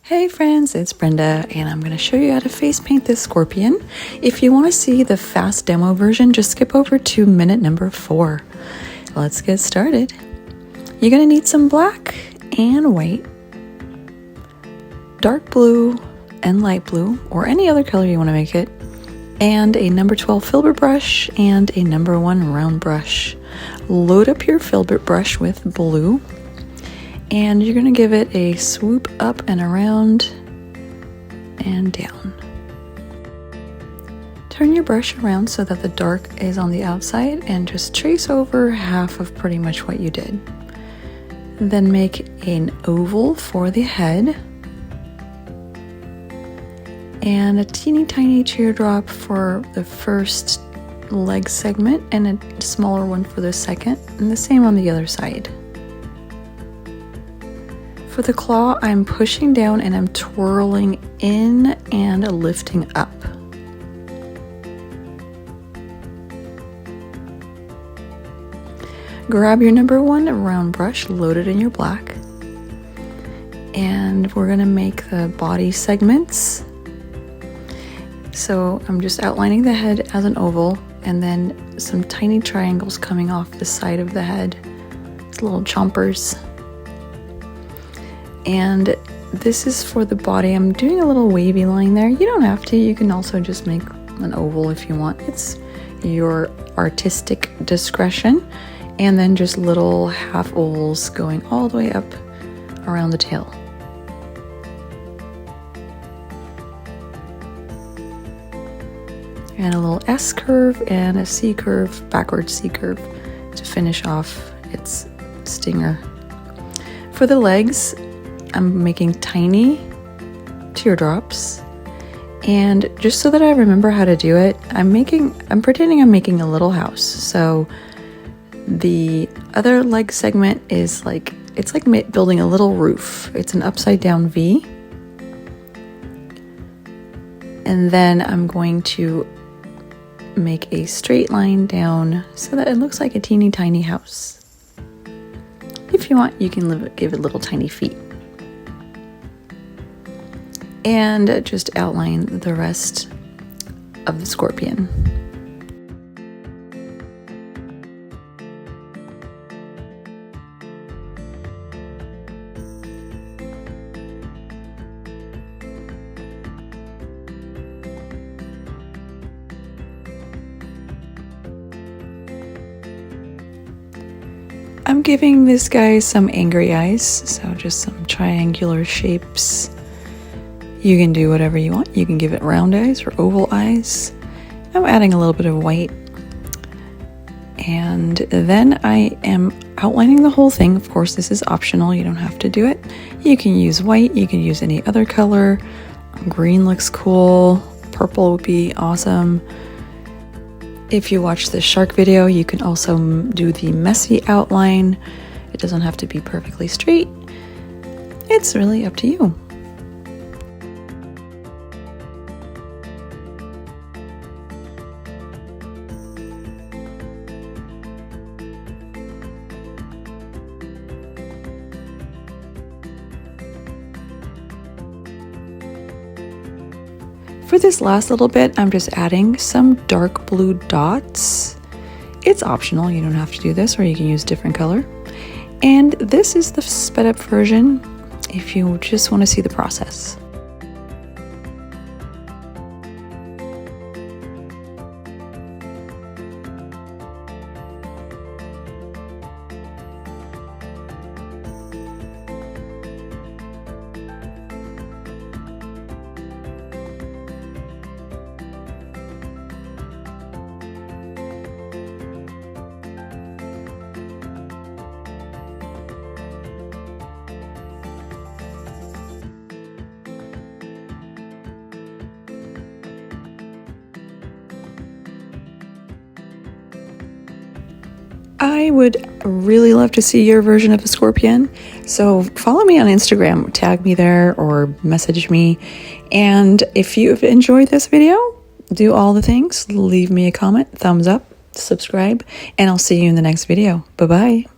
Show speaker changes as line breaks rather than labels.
Hey friends, it's Brenda and I'm going to show you how to face paint this scorpion. If you want to see the fast demo version, just skip over to minute number 4. Let's get started. You're going to need some black and white, dark blue and light blue, or any other color you want to make it, and a number 12 filbert brush and a number 1 round brush. Load up your filbert brush with blue, and you're going to give it a swoop up and around and down. Turn your brush around so that the dark is on the outside and just trace over half of pretty much what you did. Then make an oval for the head and a teeny tiny teardrop for the first leg segment and a smaller one for the second, and the same on the other side. For the claw, I'm pushing down and I'm twirling in and lifting up. Grab your number 1 round brush, load it in your black, and we're going to make the body segments. So I'm just outlining the head as an oval and then some tiny triangles coming off the side of the head, it's little chompers. And this is for the body. I'm doing a little wavy line there. You don't have to. You can also just make an oval if you want. It's your artistic discretion. And then just little half ovals going all the way up around the tail. And a little S curve and a C curve, backward C curve, to finish off its stinger. For the legs, I'm making tiny teardrops, and just so that I remember how to do it, I'm pretending I'm making a little house. So the other leg segment is it's like building a little roof. It's an upside down V, and then I'm going to make a straight line down so that it looks like a teeny tiny house. If you want, you can give it little tiny feet. And just outline the rest of the scorpion. I'm giving this guy some angry eyes, so just some triangular shapes. You can do whatever you want. You can give it round eyes or oval eyes. I'm adding a little bit of white. And then I am outlining the whole thing. Of course, this is optional. You don't have to do it. You can use white. You can use any other color. Green looks cool. Purple would be awesome. If you watch the shark video, you can also do the messy outline. It doesn't have to be perfectly straight. It's really up to you. For this last little bit, I'm just adding some dark blue dots. It's optional, you don't have to do this, or you can use different color. And this is the sped up version if you just want to see the process. I would really love to see your version of the scorpion, so follow me on Instagram, tag me there or message me. And if you've enjoyed this video, do all the things, leave me a comment, thumbs up, subscribe, and I'll see you in the next video. Bye-bye.